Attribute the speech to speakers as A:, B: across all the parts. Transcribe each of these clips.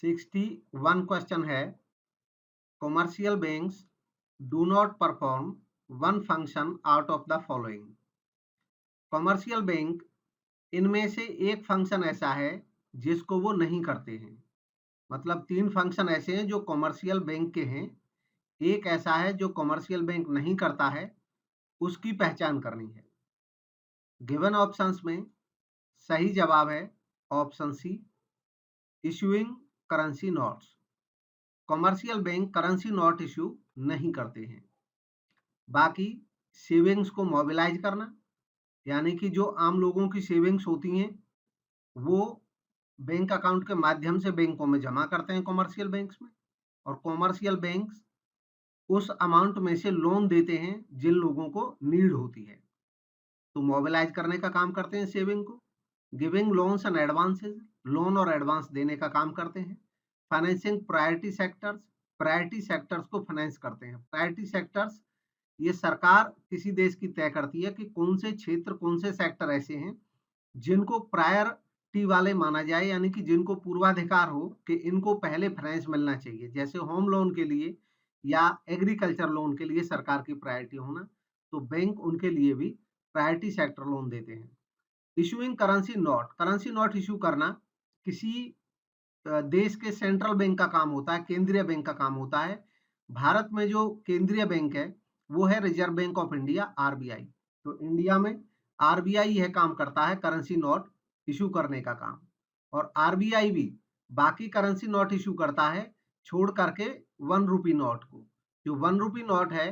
A: 61 question है, commercial banks do not perform one function out of the following. Commercial bank इनमें से एक function ऐसा है जिसको वो नहीं करते हैं। मतलब 3 फंक्शन ऐसे हैं जो कॉमर्शियल बैंक के हैं, एक ऐसा है जो कॉमर्शियल बैंक नहीं करता है, उसकी पहचान करनी है। गिवन ऑप्शंस में सही जवाब है option C, issuing currency notes. Commercial bank currency note issue नहीं करते हैं। बाकी सेविंग्स को मोबिलाइज करना, यानी कि जो आम लोगों की सेविंग्स होती हैं वो बैंक अकाउंट के माध्यम से बैंकों में जमा करते हैं कॉमर्शियल बैंक्स में, और कॉमर्शियल बैंक्स उस अमाउंट में से लोन देते हैं जिन लोगों को नीड होती है, तो मोबिलाइज करने का काम करते हैं सेविंग को। Giving loans and advances, loan और एडवांस देने का काम करते हैं। Financing priority sectors, priority sectors को फाइनेंस करते हैं। प्रायोरिटी सेक्टर्स ये सरकार किसी देश की तय करती है कि कौन से क्षेत्र, कौन से सेक्टर ऐसे हैं जिनको प्रायोरिटी वाले माना जाए, यानी कि जिनको पूर्वाधिकार हो कि इनको पहले फाइनेंस मिलना चाहिए। जैसे होम लोन के लिए या एग्रीकल्चर लोन के लिए सरकार की प्रायोरिटी होना, तो बैंक उनके लिए भी प्रायोरिटी सेक्टर लोन देते हैं। Issuing currency note, currency note issue करना किसी देश के सेंट्रल बैंक का काम होता है, केंद्रीय बैंक का काम होता है। भारत में जो केंद्रीय बैंक है वो है reserve bank of India, RBI. तो इंडिया में आरबीआई यह काम करता है करेंसी नोट इशू करने का काम, और आरबीआई भी बाकी करेंसी नोट इशू करता है छोड़ करके 1 रुपी नोट को। जो 1 रुपी नोट है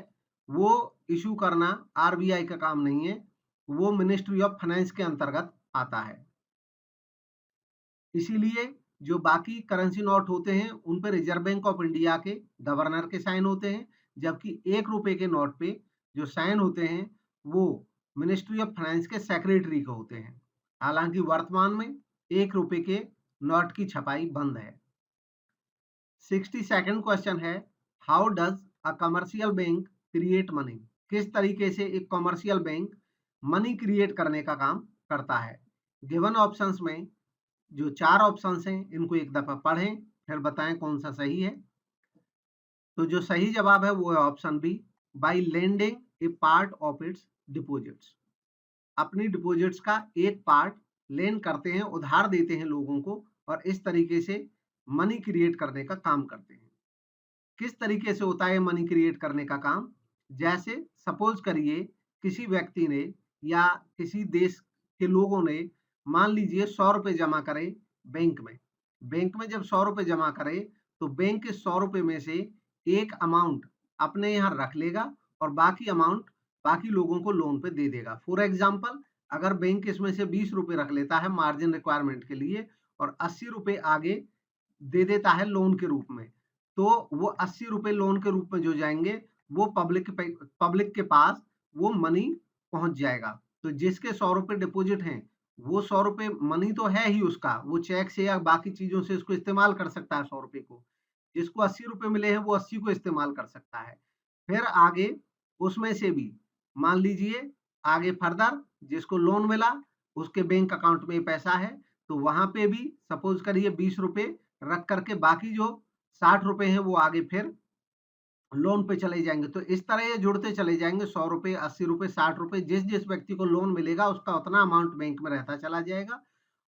A: वो इशू करना आरबीआई का काम नहीं है, वो मिनिस्ट्री ऑफ फाइनेंस के अंतर्गत आता है। इसीलिए जो बाकी करेंसी नोट होते हैं उन पर रिजर्व बैंक ऑफ इंडिया के गवर्नर के साइन होते हैं, जबकि 1 रुपए के नोट पे जो साइन होते हैं वो मिनिस्ट्री ऑफ फाइनेंस के सेक्रेटरी के होते हैं। हालांकि वर्तमान में 1 रुपए के नोट की छपाई बंद है। 62nd क्वेश्चन है, how does a commercial bank create money. किस तरीके से एक कमर्शियल बैंक मनी क्रिएट करने का काम करता है। गिवन ऑप्शंस में जो 4 ऑप्शंस हैं इनको एक दफा पढ़ें फिर बताएं कौन सा सही है। तो जो सही जवाब है वो है option B, by lending a part of its deposits. अपनी डिपॉजिट्स का एक पार्ट लेन करते हैं, उधार देते हैं लोगों को, और इस तरीके से मनी क्रिएट करने का काम करते हैं। किस तरीके से होता है मनी क्रिएट करने का काम। जैसे सपोज करिए किसी व्यक्ति ने या किसी देश के लोगों ने मान लीजिए 100 रुपए जमा करे बैंक में। बैंक में जब 100 रुपए जमा करे तो बैंक के 100 रुपए में से एक अमाउंट अपने यहाँ रख लेगा और बाकी अमाउंट बाकी लोगों को लोन पे दे देगा। फॉर एग्जाम्पल, अगर बैंक इसमें से 20 रुपए रख लेता है मार्जिन रिक्वायरमेंट के लिए और 80 रुपए आगे दे देता है लोन के रूप में, तो वो 80 रुपए लोन के रूप में जो जाएंगे वो पब्लिक के पास वो मनी पहुंच जाएगा। तो जिसके 100 रुपए डिपॉजिट हैं वो 100 रुपए मनी तो है ही उसका, वो चेक से या बाकी चीजों से उसको इस्तेमाल कर सकता है 100 रुपए को। जिसको 80 रुपए मिले हैं वो 80 को इस्तेमाल कर सकता है। फिर आगे उसमें से भी मान लीजिए आगे फर्दर जिसको लोन मिला उसके बैंक अकाउंट में पैसा है, तो वहां पे भी सपोज करिए 20 रुपए रख करके बाकी जो 60 रुपए हैं वो आगे फिर लोन पे चले जाएंगे। तो इस तरह ये जुड़ते चले जाएंगे, 100 रुपए, 80 रुपए, 60 रुपए, जिस जिस व्यक्ति को लोन मिलेगा उसका उतना अमाउंट बैंक में रहता चला जाएगा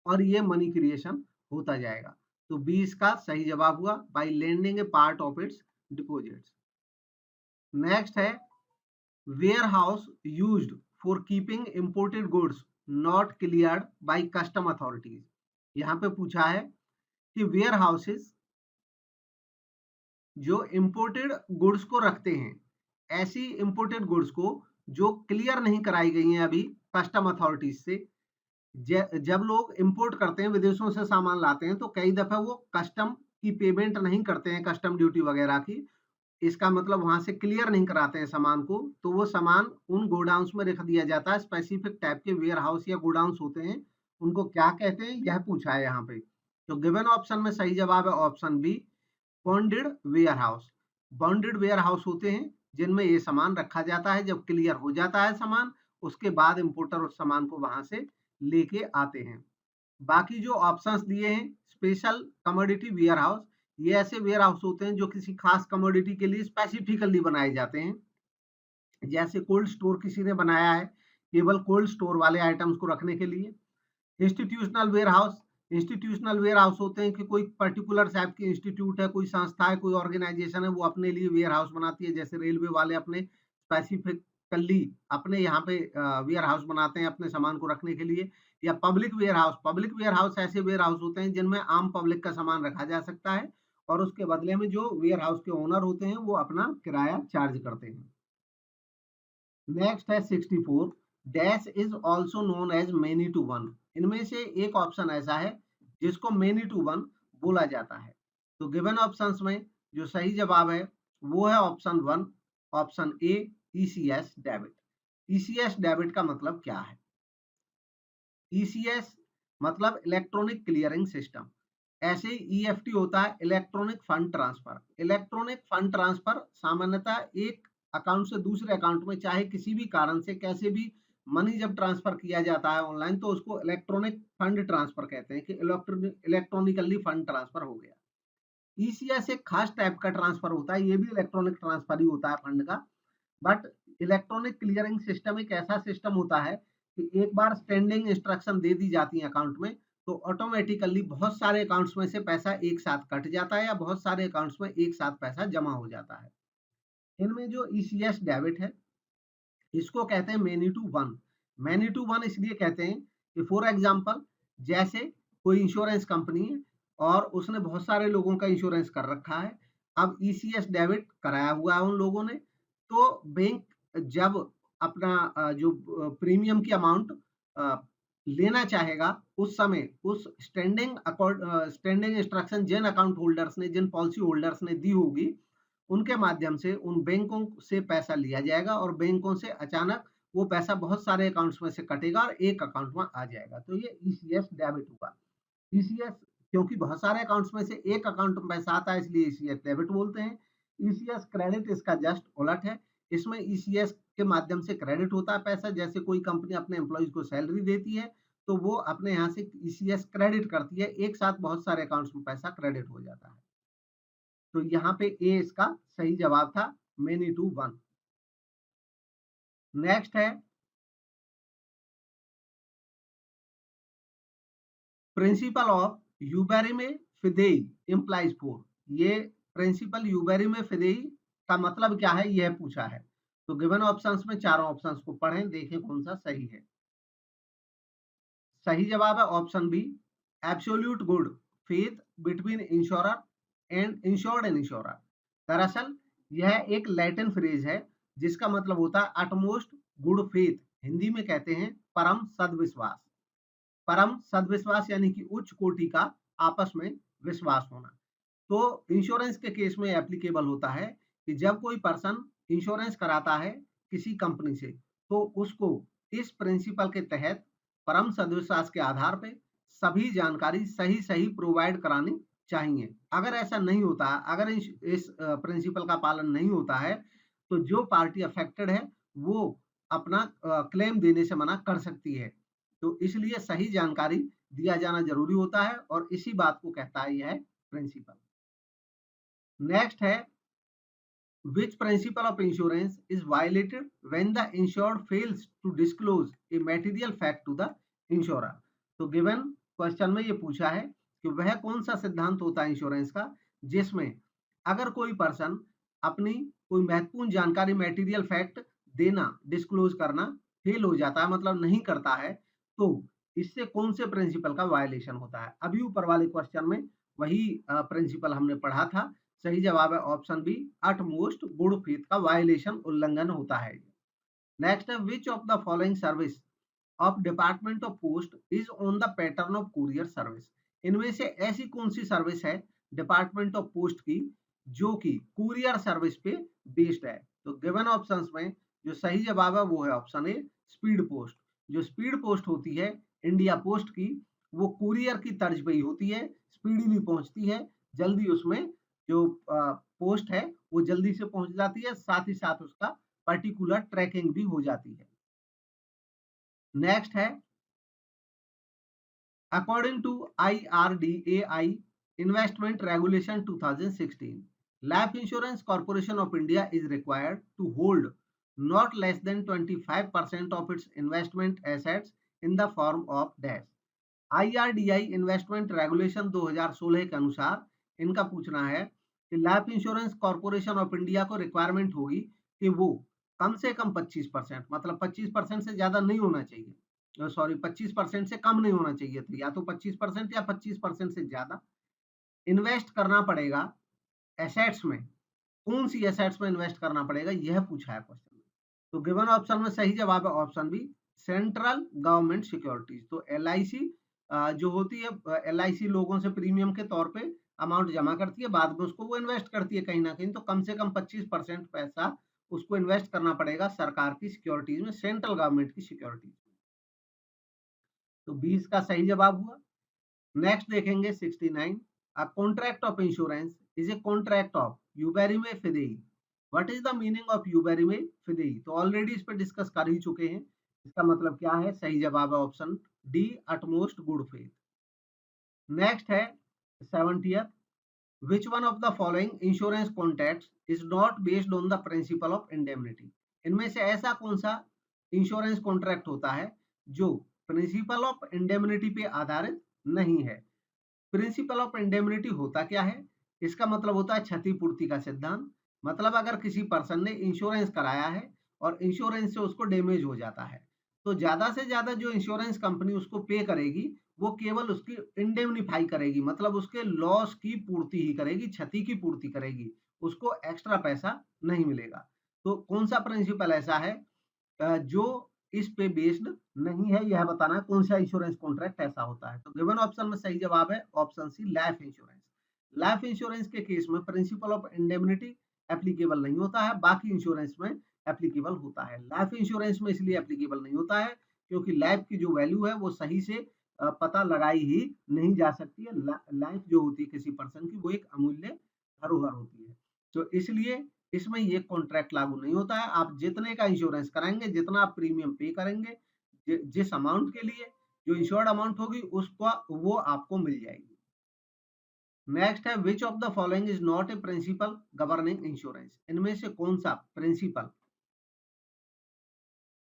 A: और ये मनी क्रिएशन होता जाएगा। तो 20 का सही जवाब हुआ, by lending a part of its deposits. Next है, warehouse used for keeping imported goods not cleared by custom authorities. यहाँ पे पूछा है कि वेयर हाउसेस जो इंपोर्टेड गुड्स को रखते हैं, ऐसी इंपोर्टेड गुड्स को जो क्लियर नहीं कराई गई हैं अभी कस्टम अथॉरिटीज से। जब लोग इंपोर्ट करते हैं, विदेशों से सामान लाते हैं, तो कई दफा वो कस्टम की पेमेंट नहीं करते हैं, कस्टम ड्यूटी वगैरह की। इसका मतलब वहां से क्लियर नहीं कराते हैं सामान को, तो वो सामान उन गोडाउन्स में रख दिया जाता है। स्पेसिफिक टाइप के वेयर हाउस या गोडाउन्स होते हैं, उनको क्या कहते हैं यह पूछा है यहाँ पे। तो गिवन ऑप्शन में सही जवाब है option B, bonded warehouse. Bonded warehouse होते हैं जिनमें ये सामान रखा जाता है, जब क्लियर हो जाता है सामान उसके बाद इंपोर्टर उस सामान को वहां से लेके आते हैं। बाकी जो ऑप्शंस दिए हैं स्पेशल कमोडिटी वेयर हाउस, ये ऐसे वेयर हाउस होते हैं जो किसी खास कमोडिटी के लिए स्पेसिफिकली बनाए जाते हैं। जैसे कोल्ड स्टोर किसी ने बनाया है केवल कोल्ड स्टोर वाले आइटम्स को रखने के लिए। Institutional warehouse, institutional warehouse होते हैं कि कोई पर्टिकुलर टाइप की इंस्टीट्यूट है, कोई संस्था है, कोई ऑर्गेनाइजेशन है, वो अपने लिए वेयर हाउस बनाती है। जैसे रेलवे वाले अपने स्पेसिफिकली अपने यहाँ पे वेयर हाउस बनाते हैं अपने सामान को रखने के लिए। या public warehouse, public warehouse ऐसे वेयर हाउस होते हैं जिनमें आम पब्लिक का सामान रखा जा सकता है और उसके बदले में जो वेयर हाउस के ओनर होते हैं वो अपना किराया चार्ज करते हैं। नेक्स्ट है 64, dash is also known as many to one. इनमें से एक ऑप्शन ऐसा है जिसको मेनी टू वन बोला जाता है। तो गिवन ऑप्शंस में जो सही जवाब है वो है option 1, option A, ECS debit. ECS debit का मतलब क्या है? ईसीएस मतलब इलेक्ट्रॉनिक क्लियरिंग सिस्टम। ऐसे ही ईएफटी होता है electronic fund transfer. Electronic fund transfer सामान्यतः एक अकाउंट से दूसरे अकाउंट में चाहे किसी भी कारण से कैसे भी मनी जब ट्रांसफर किया जाता है ऑनलाइन तो उसको इलेक्ट्रॉनिक फंड ट्रांसफर कहते हैं कि इलेक्ट्रॉनिकली फंड ट्रांसफर हो गया। ईसीएस एक खास टाइप का ट्रांसफर होता है, ये भी इलेक्ट्रॉनिक ट्रांसफर ही होता है फंड का। बट इलेक्ट्रॉनिक क्लियरिंग सिस्टम एक ऐसा सिस्टम होता है कि एक बार स्टैंडिंग इंस्ट्रक्शन दे दी जाती है अकाउंट में तो ऑटोमेटिकली बहुत सारे अकाउंट्स में से पैसा एक साथ कट जाता है या बहुत सारे अकाउंट्स में एक साथ पैसा जमा हो जाता है। इनमें जो ईसीएस डेबिट है इसको कहते हैं many to one. Many to one इसलिए कहते हैं कि फॉर एग्जांपल जैसे कोई इंश्योरेंस कंपनी है और उसने बहुत सारे लोगों का इंश्योरेंस कर रखा है। अब ईसीएस डेबिट कराया हुआ है उन लोगों ने, तो बैंक जब अपना जो प्रीमियम की अमाउंट लेना चाहेगा उस समय उस स्टैंडिंग इंस्ट्रक्शन जिन अकाउंट होल्डर्स ने, जिन पॉलिसी होल्डर्स ने दी होगी उनके माध्यम से उन बैंकों से पैसा लिया जाएगा और बैंकों से अचानक वो पैसा बहुत सारे अकाउंट्स में से कटेगा और एक अकाउंट में आ जाएगा। तो ये ईसीएस डेबिट हुआ। ईसीएस क्योंकि बहुत सारे अकाउंट्स में से एक अकाउंट में पैसा आता है इसलिए ईसीएस डेबिट बोलते हैं। ईसीएस क्रेडिट इसका जस्ट उलट है। इसमें ईसीएस के माध्यम से क्रेडिट होता है पैसा। जैसे कोई कंपनी अपने एम्प्लॉइज को सैलरी देती है तो वो अपने यहाँ से ईसीएस क्रेडिट करती है, एक साथ बहुत सारे अकाउंट्स में पैसा क्रेडिट हो जाता है। तो यहाँ पे ए इसका सही जवाब था, मेनी टू वन। नेक्स्ट है principle of uberrimae फिदेई implies for. ये प्रिंसिपल यूबेरिमे फिदेई का मतलब क्या है यह पूछा है। तो गिवन ऑप्शंस में चारों ऑप्शंस को पढ़ें, देखें कौन सा सही है। सही जवाब है option B, absolute good faith between insurer and insured and insurer. दरअसल यह एक लैटिन फ्रेज है जिसका मतलब होता है अटमोस्ट गुड फेथ। हिंदी में कहते हैं परम सद्विश्वास। परम सद्विश्वास यानी कि उच्च कोटि का आपस में विश्वास होना। तो इंश्योरेंस के केस में एप्लीकेबल होता है कि जब कोई पर्सन इंश्योरेंस कराता है किसी कंपनी से तो उसको इस प्रिंसिपल के तहत परम सद्विश्वास के आधार पे सभी जानकारी सही सही प्रोवाइड करानी चाहिए। अगर ऐसा नहीं होता है, अगर इस प्रिंसिपल का पालन नहीं होता है तो जो पार्टी अफेक्टेड है वो अपना क्लेम देने से मना कर सकती है। तो इसलिए सही जानकारी दिया जाना जरूरी होता है और इसी बात को कहता है यह प्रिंसिपल। नेक्स्ट है which principle of insurance is violated when the insured fails to disclose a material fact to the insurer। तो गिवन क्वेश्चन में ये पूछा है कि वह कौन सा सिद्धांत होता है इंश्योरेंस का जिसमें अगर कोई पर्सन अपनी कोई महत्वपूर्ण जानकारी मेटीरियल फैक्ट देना डिस्क्लोज करना फेल हो जाता है, मतलब नहीं करता है, तो इससे कौन से प्रिंसिपल का वायलेशन होता है। अभी ऊपर वाले क्वेश्चन में वही प्रिंसिपल हमने पढ़ा था। सही जवाब है option B, utmost good faith का वायलेशन उल्लंघन होता है। नेक्स्ट है which of the following service of department of post is on the pattern of courier service. इनमें से ऐसी कौन सी सर्विस है डिपार्टमेंट ऑफ पोस्ट की जो कि कुरियर सर्विस पे बेस्ड है। तो गिवन ऑप्शंस में जो सही जवाब है वो है ऑप्शन ए, स्पीड पोस्ट। जो स्पीड पोस्ट होती है इंडिया पोस्ट की वो कुरियर की तर्ज पे ही होती है, स्पीडीली पहुंचती है, जल्दी उसमें जो पोस्ट है वो जल्दी से पहुंच जाती है, साथ ही साथ उसका पर्टिकुलर ट्रैकिंग भी हो जाती है। नेक्स्ट है According to IRDAI Investment Regulation 2016, Life Insurance Corporation of India is required to hold not less than 25% of its investment assets in the form of dash. IRDAI investment regulation 2016 के अनुसार इनका पूछना है कि life insurance corporation of India को requirement होगी कि वो कम से कम 25%, मतलब 25% से ज्यादा नहीं होना चाहिए, सॉरी 25% से कम नहीं होना चाहिए, तो या तो 25% या 25% से ज्यादा इन्वेस्ट करना पड़ेगा एसेट्स में। कौन सी एसेट्स में इन्वेस्ट करना पड़ेगा, यह पूछा है क्वेश्चन में। तो गिवन ऑप्शन में सही जवाब है option B, central government securities. तो LIC जो होती है, LIC लोगों से प्रीमियम के तौर पे अमाउंट जमा करती है, बाद में उसको वो इन्वेस्ट करती है कहीं ना कहीं, तो कम से कम 25% पैसा उसको इन्वेस्ट करना पड़ेगा सरकार की सिक्योरिटीज में, सेंट्रल गवर्नमेंट की सिक्योरिटीज में। तो 20 का सही जवाब हुआ। नेक्स्ट देखेंगे 69, a contract of insurance is a contract of uberrimae fidei. What is the meaning of uberrimae fidei? तो ऑलरेडी इस पर डिस्कस कर ही चुके हैं, इसका मतलब क्या है, सही जवाब है option D, utmost good faith. Next है 70th, which one of the following insurance contracts is not based on the principle of indemnity? इनमें से ऐसा कौन सा इंश्योरेंस कॉन्ट्रैक्ट होता है जो प्रिंसिपल ऑफ इंडेमनिटी पे आधारित नहीं है? प्रिंसिपल ऑफ इंडेमनिटी होता क्या है? इसका मतलब होता है क्षतिपूर्ति का सिद्धांत। मतलब अगर किसी पर्सन ने इंश्योरेंस कराया है और इंश्योरेंस से उसको डैमेज हो जाता है, तो ज्यादा से ज्यादा जो इंश्योरेंस कंपनी उसको पे करेगी वो केवल उसकी इंडेमनीफाई करेगी, मतलब उसके लॉस की पूर्ति ही करेगी, क्षति की पूर्ति करेगी, उसको एक्स्ट्रा पैसा नहीं मिलेगा। तो कौन सा प्रिंसिपल ऐसा है जो इस पे बेस्ड नहीं है, यह बताना है कौन सा इंश्योरेंस कॉन्ट्रैक्ट ऐसा होता है। तो गिवन ऑप्शन में सही जवाब है option C, life insurance. Life insurance के केस में प्रिंसिपल ऑफ इंडेमनिटी एप्लीकेबल नहीं होता है, बाकी इंश्योरेंस में एप्लीकेबल होता है। लाइफ इंश्योरेंस में इसलिए एप्लीकेबल नहीं होता है क्योंकि लाइफ की जो वैल्यू है वो सही से पता लगाई ही नहीं जा सकती है। लाइफ जो होती है किसी पर्सन की वो एक अमूल्य धरोहर होती है, तो इसलिए इसमें ये कॉन्ट्रैक्ट लागू नहीं होता है। आप जितने का इंश्योरेंस कराएंगे, जितना आप प्रीमियम पे करेंगे, जिस अमाउंट के लिए जो इंश्योर्ड अमाउंट होगी उसका वो आपको मिल जाएगी। नेक्स्ट है, which of the following is not a principle governing insurance? इनमें से कौन सा प्रिंसिपल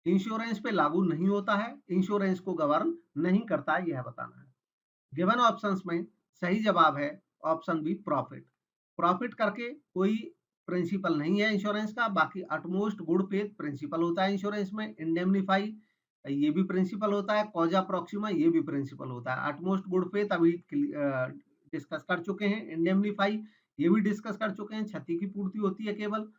A: इंश्योरेंस पे लागू नहीं होता है, इंश्योरेंस को गवर्न नहीं करता है, यह बताना है। गिवन ऑप्शंस में सही जवाब है ऑप्शन बी, प्रॉफिट। प्रॉफिट करके कोई प्रिंसिपल नहीं है इंश्योरेंस का, बाकी अटमोस्ट गुड फेथ प्रिंसिपल होता है इंश्योरेंस में, इंडेमनीफाई ये भी प्रिंसिपल होता है, कॉजा प्रॉक्सिमा ये भी प्रिंसिपल होता है। अटमोस्ट गुड फेथ अभी डिस्कस कर चुके हैं, इंडेमनीफाई ये भी डिस्कस कर चुके हैं, क्षति की पूर्ति होती है केवल।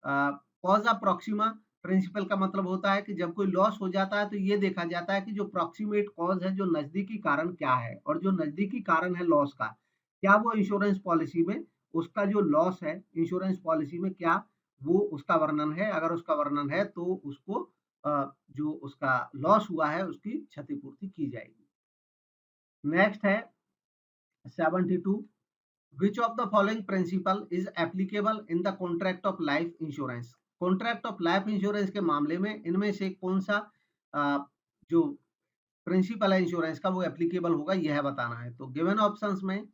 A: कॉजा प्रॉक्सिमा प्रिंसिपल का मतलब होता है कि जब कोई लॉस हो जाता है तो ये देखा जाता है कि जो प्रॉक्सिमेट कॉज है, जो नजदीकी कारण क्या है, और जो नजदीकी कारण है लॉस का, क्या वो इंश्योरेंस पॉलिसी में उसका जो लॉस है इंश्योरेंस पॉलिसी में क्या वो उसका वर्णन है? अगर उसका वर्णन है तो उसको जो उसका लॉस हुआ है उसकी क्षतिपूर्ति की जाएगी। नेक्स्ट है 72, which of the following principle is applicable in the contract of life insurance? Contract of life insurance के मामले में इनमें से कौन सा जो प्रिंसिपल है इंश्योरेंस का वो एप्लीकेबल होगा, यह बताना है। तो गिवन ऑप्शंस में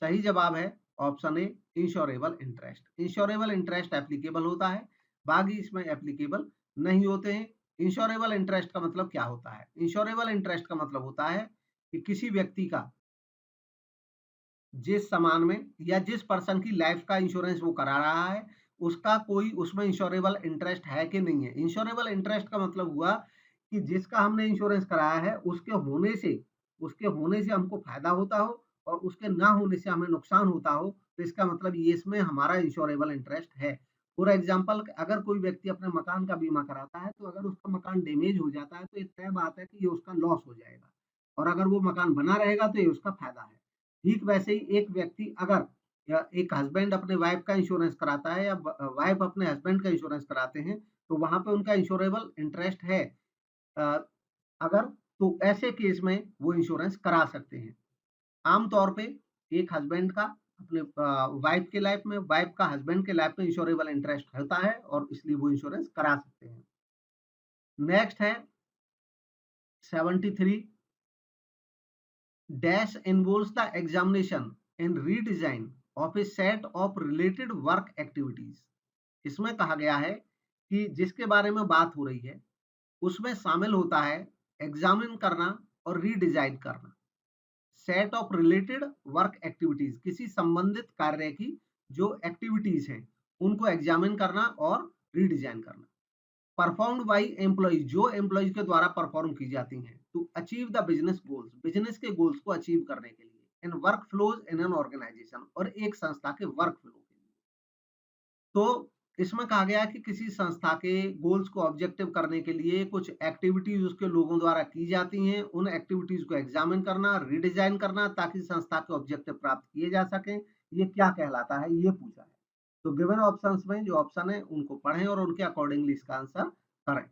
A: सही जवाब है option A, insurable interest. Insurable interest applicable होता है, बाकी इसमें एप्लीकेबल नहीं होते हैं। इंश्योरेबल इंटरेस्ट का मतलब क्या होता है? इंश्योरेबल इंटरेस्ट का मतलब होता है कि किसी व्यक्ति का जिस सामान में या जिस पर्सन की लाइफ का इंश्योरेंस वो करा रहा है उसका कोई उसमें इंश्योरेबल इंटरेस्ट है कि नहीं है। इंश्योरेबल इंटरेस्ट का मतलब हुआ कि जिसका हमने इंश्योरेंस कराया है उसके होने से हमको फायदा होता हो और उसके ना होने से हमें नुकसान होता हो, तो इसका मतलब ये इसमें हमारा इंश्योरेबल इंटरेस्ट है। फॉर एग्जाम्पल, अगर कोई व्यक्ति अपने मकान का बीमा कराता है तो अगर उसका मकान डैमेज हो जाता है तो ये तय बात है कि ये उसका लॉस हो जाएगा, और अगर वो मकान बना रहेगा तो ये उसका फायदा है। ठीक वैसे ही एक व्यक्ति अगर या एक हस्बैंड अपने वाइफ का इंश्योरेंस कराता है या वाइफ अपने हस्बैंड का इंश्योरेंस कराते हैं तो वहां पे उनका इंश्योरेबल इंटरेस्ट है, अगर तो ऐसे केस में वो इंश्योरेंस करा सकते हैं। आमतौर पे एक हस्बैंड का अपने वाइफ के लाइफ में, वाइफ का हस्बैंड के लाइफ में इंश्योरेबल इंटरेस्ट होता है और इसलिए वो इंश्योरेंस करा सकते हैं। नेक्स्ट है 73, dash involves the examination and redesign of A set of related work activities. इसमें कहा गया है कि जिसके बारे में बात हो रही है उसमें शामिल होता है एग्जामिन करना और रीडिजाइन करना set of related work activities, किसी संबंधित कार्य की जो एक्टिविटीज हैं उनको एग्जामिन करना और रीडिजाइन करना। परफॉर्म्ड बाई एम्प्लॉइज, जो एम्प्लॉइज के द्वारा परफॉर्म की जाती हैं to achieve the business goals, business के गोल्स को अचीव करने के लिए, in work flows in an organization, और एक संस्था के वर्क फ्लो के लिए। तो इसमें कहा गया है कि किसी संस्था के गोल्स को ऑब्जेक्टिव करने के लिए कुछ एक्टिविटीज उसके लोगों द्वारा की जाती हैं, उन एक्टिविटीज को एग्जामिन करना, रीडिजाइन करना ताकि संस्था के ऑब्जेक्टिव प्राप्त किए जा सकें। ये क्या कहलाता है, ये पूछा है। तो गिवन ऑप्शंस में जो ऑप्शन है उनको पढ़ें और उनके अकॉर्डिंगली इसका आंसर करें।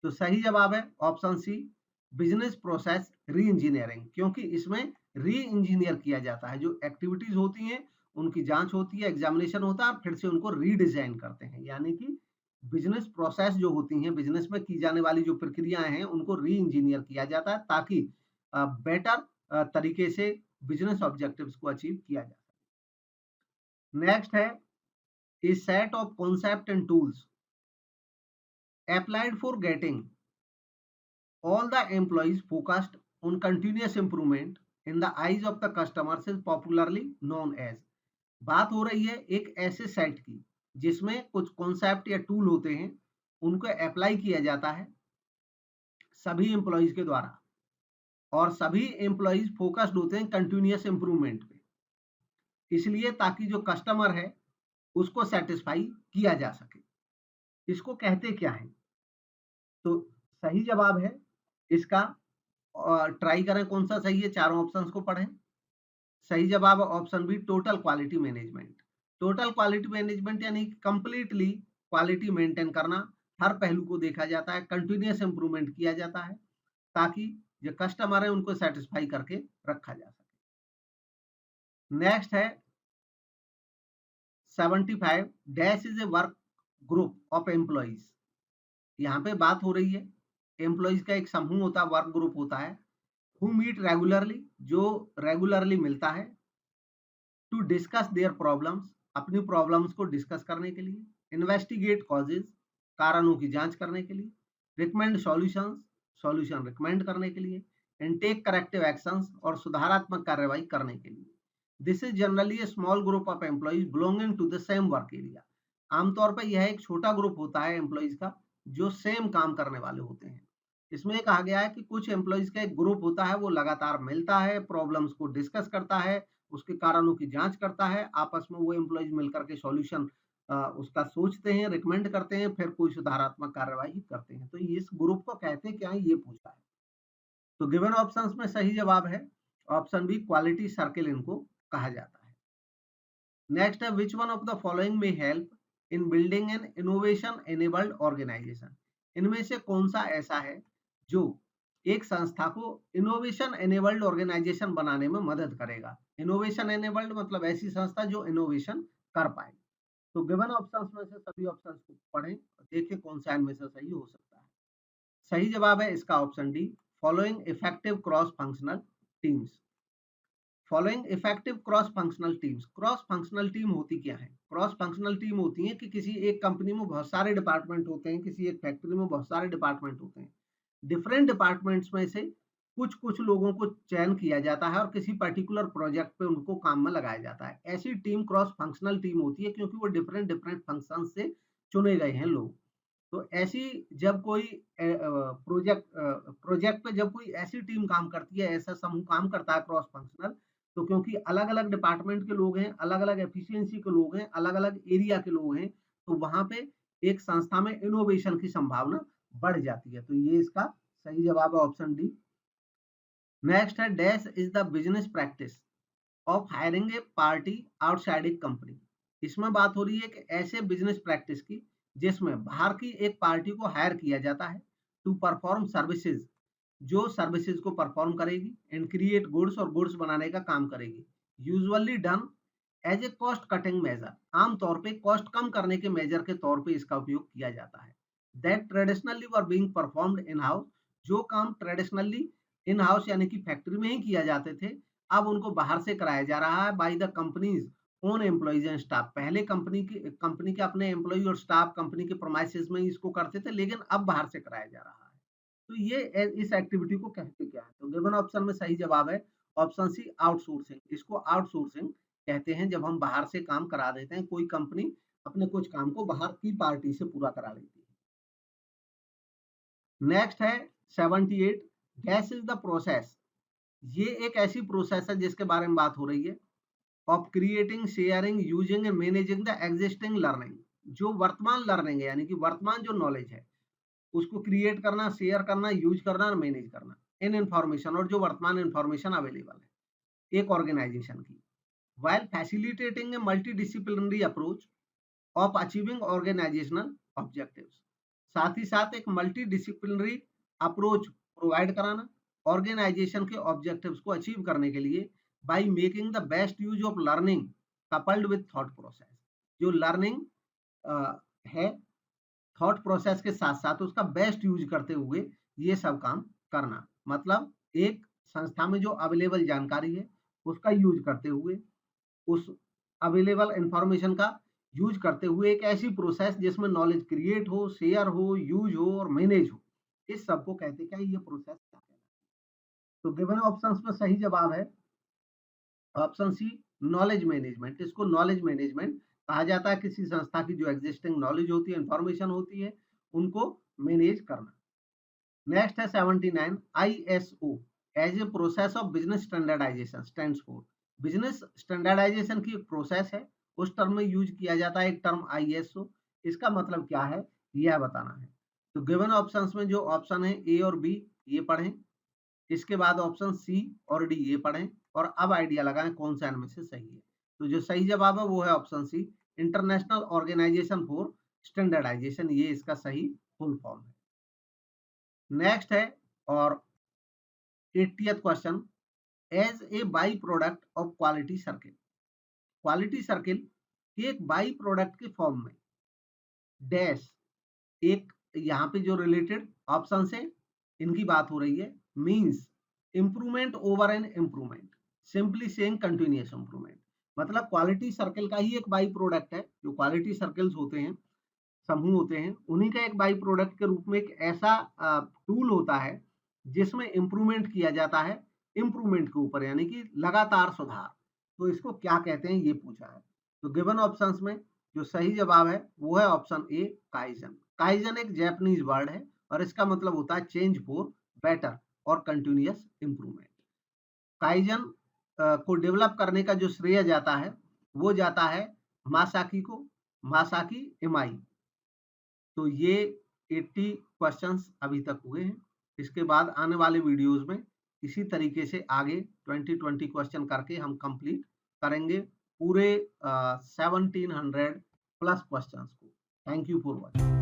A: तो सही जवाब है option C, business process reengineering, क्योंकि इसमें री इंजीनियर किया जाता है, जो एक्टिविटीज होती हैं उनकी जांच होती है, एग्जामिनेशन होता है और फिर से उनको रीडिजाइन करते हैं। यानी कि बिजनेस प्रोसेस जो होती हैं, बिजनेस में की जाने वाली जो प्रक्रियाएं हैं उनको री इंजीनियर किया जाता है ताकि बेटर तरीके से बिजनेस ऑब्जेक्टिव्स को अचीव किया जा सके। नेक्स्ट है a set of concept and tools applied for getting all the employees focused on continuous improvement in the eyes of the customers is popularly known as। बात हो रही है एक ऐसे सेट की जिसमें कुछ कॉन्सेप्ट या टूल होते हैं, उनको अप्लाई किया जाता है सभी एम्प्लॉइज के द्वारा और सभी एम्प्लॉइज फोकस्ड होते हैं कंटिन्यूअस इंप्रूवमेंट पे, इसलिए ताकि जो कस्टमर है उसको सेटिस्फाई किया जा सके। इसको कहते क्या है? तो सही जवाब है इसका, ट्राई करें कौन सा सही है, चारों ऑप्शंस को पढ़ें। सही जवाब है option B, total quality management. Total quality management यानी कंप्लीटली क्वालिटी मेंटेन करना, हर पहलू को देखा जाता है, कंटिन्यूअस इंप्रूवमेंट किया जाता है ताकि जो कस्टमर है उनको सेटिस्फाई करके रखा जा सके। नेक्स्ट है 75, dash is a work group of employees. यहाँ पे बात हो रही है एम्प्लॉइज का एक समूह होता है, वर्क ग्रुप होता है, हु मीट रेगुलरली, जो रेगुलरली मिलता है, टू डिस्कस देयर प्रॉब्लम्स, अपनी प्रॉब्लम्स को डिस्कस करने के लिए, इन्वेस्टिगेट कॉजेज, कारणों की जांच करने के लिए, रिकमेंड सॉल्यूशंस, सॉल्यूशन रिकमेंड करने के लिए, एंड टेक करेक्टिव एक्शंस, और सुधारात्मक कार्रवाई करने के लिए। This is generally a small group of employees belonging to the same work area. आमतौर पर यह एक छोटा ग्रुप होता है एम्प्लॉइज का जो सेम काम करने वाले होते हैं। इसमें कहा गया है कि कुछ एम्प्लॉइज का एक ग्रुप होता है, वो लगातार मिलता है, प्रॉब्लम्स को डिस्कस करता है, उसके कारणों की जांच करता है, आपस में वो एम्प्लॉइज मिलकर के सॉल्यूशन उसका सोचते हैं, रिकमेंड करते हैं, फिर कोई सुधारात्मक कार्यवाही करते हैं। तो इस ग्रुप को कहते क्या है, ये पूछा है। तो गिवन ऑप्शंस में सही जवाब है ऑप्शन बी, क्वालिटी सर्किल इनको कहा जाता है। नेक्स्ट है, which one of the following में help in building an innovation enabled organisation. इनमें से कौन सा ऐसा है जो एक संस्था को इनोवेशन एनेबल्ड ऑर्गेनाइजेशन बनाने में मदद करेगा। इनोवेशन एनेबल्ड मतलब ऐसी संस्था जो इनोवेशन कर पाए। तो गिवन ऑप्शंस में से सभी ऑप्शंस को पढ़ें और देखें कौन सा इनमें से सही हो सकता है। सही जवाब है इसका option D, following effective cross functional teams. Following effective cross functional teams. Cross functional team होती क्या है? क्रॉस फंक्शनल टीम होती है कि किसी एक कंपनी में बहुत सारे डिपार्टमेंट होते हैं, किसी एक फैक्ट्री में बहुत सारे डिपार्टमेंट होते हैं, डिफरेंट डिपार्टमेंट्स में से कुछ कुछ लोगों को चयन किया जाता है और किसी पर्टिकुलर प्रोजेक्ट पे उनको काम में लगाया जाता है। ऐसी टीम क्रॉस फंक्शनल टीम होती है क्योंकि वो डिफरेंट डिफरेंट फंक्शन से चुने गए हैं लोग। तो ऐसी जब कोई प्रोजेक्ट पे जब कोई ऐसी टीम काम करती है, ऐसा समूह काम करता है क्रॉस फंक्शनल, तो क्योंकि अलग अलग डिपार्टमेंट के लोग हैं, अलग अलग एफिशिएंसी के लोग हैं, अलग अलग एरिया के लोग हैं, तो वहां पे एक संस्था में इनोवेशन की संभावना बढ़ जाती है। तो ये इसका सही जवाब है ऑप्शन डी। नेक्स्ट है, dash is the business practice of hiring A party outside A company. इसमें बात हो रही है कि ऐसे बिजनेस प्रैक्टिस की जिसमें बाहर की एक पार्टी को हायर किया जाता है टू परफॉर्म सर्विसेज, जो सर्विसेज को परफॉर्म करेगी, एंड क्रिएट गुड्स, और गुड्स बनाने का काम करेगी। Usually done as a cost cutting measure, आमतौर पे कॉस्ट कम करने के मेजर के तौर पे इसका उपयोग किया जाता है। That traditionally were being performed in house, जो काम ट्रेडिशनली इन हाउस यानी कि फैक्ट्री में ही किया जाते थे, अब उनको बाहर से कराया जा रहा है by the companies own employees and staff. पहले कंपनी के अपने एम्प्लॉय और स्टाफ कंपनी के प्रोमाइसेस में इसको करते थे, लेकिन अब बाहर से कराया जा रहा है। तो ये इस एक्टिविटी को कहते क्या है? तो गिवन ऑप्शन में सही जवाब है ऑप्शन सी, आउटसोर्सिंग। इसको आउटसोर्सिंग कहते हैं जब हम बाहर से काम करा देते हैं, कोई कंपनी अपने कुछ काम को बाहर की पार्टी से पूरा करा लेती है। नेक्स्ट है 78, गैस इज द प्रोसेस। ये एक ऐसी प्रोसेस है जिसके बारे में बात हो रही है of creating, sharing, using and managing the existing learning. जो वर्तमान लर्निंग है यानी कि वर्तमान जो नॉलेज है उसको क्रिएट करना, शेयर करना, यूज करना और मैनेज करना इन इंफॉर्मेशन, और जो वर्तमान इंफॉर्मेशन अवेलेबल है एक ऑर्गेनाइजेशन की, while facilitating a multidisciplinary approach of achieving organizational objectives। साथ ही साथ एक मल्टीडिसिप्लिनरी अप्रोच प्रोवाइड कराना ऑर्गेनाइजेशन के ऑब्जेक्टिव्स को अचीव करने के लिए by making the best use of learning coupled with thought process. जो लर्निंग है थॉट प्रोसेस के साथ साथ उसका बेस्ट यूज करते हुए ये सब काम करना, मतलब एक संस्था में जो अवेलेबल जानकारी है उसका यूज करते हुए, उस अवेलेबल इंफॉर्मेशन का यूज करते हुए एक ऐसी प्रोसेस जिसमें नॉलेज क्रिएट हो, शेयर हो, यूज हो और मैनेज हो, इस सब को कहते क्या, ये प्रोसेस क्या कहलाता है? तो गिवन ऑप्शंस में सही जवाब है ऑप्शन सी, नॉलेज मैनेजमेंट। इसको नॉलेज मैनेजमेंट कहा जाता है। किसी संस्था की जो एग्जिस्टिंग नॉलेज होती है, इंफॉर्मेशन होती है, उनको मैनेज करना। नेक्स्ट है 79, ISO as a process of business standardization stands for. Business standardization की एक प्रोसेस है, उस टर्म में यूज किया जाता है एक टर्म ISO। इसका मतलब क्या है यह बताना है। तो गिवन ऑप्शंस में जो ऑप्शन है ए और बी ये पढ़ें, इसके बाद ऑप्शन सी और डी ये पढ़ें और अब आइडिया लगाएं कौन सा इनमें से सही है। तो जो सही जवाब है वो है option C, international organization for standardization, ये इसका सही फुल फॉर्म है। नेक्स्ट है और 80th question, as a byproduct of quality circle. Quality circle एक बाई प्रोडक्ट के फॉर्म में डैश, एक यहाँ पे जो रिलेटेड ऑप्शन है इनकी बात हो रही है, means improvement over an improvement, simply saying continuous improvement. मतलब क्वालिटी सर्किल का ही एक बाई प्रोडक्ट है। जो क्वालिटी सर्कल्स होते हैं, समूह होते हैं, उन्हीं का एक बाई प्रोडक्ट के रूप में एक ऐसा टूल होता है जिसमें इंप्रूवमेंट किया जाता है इंप्रूवमेंट के ऊपर, यानी कि लगातार सुधार। तो इसको क्या कहते हैं ये पूछा है। तो गिवन ऑप्शंस में जो सही जवाब है वो है ऑप्शन ए, काइजन। काइजन एक जैपनीज वर्ड है और इसका मतलब होता है चेंज फॉर बेटर और कंटिन्यूअस इंप्रूवमेंट। काइजन को डेवलप करने का जो श्रेय जाता है वो जाता है मासाकी को, मासाकी इमाई। तो ये 80 क्वेश्चंस अभी तक हुए हैं। इसके बाद आने वाले वीडियोस में इसी तरीके से आगे 20 क्वेश्चन करके हम कंप्लीट करेंगे पूरे 1700 प्लस क्वेश्चंस को। Thank you for watching.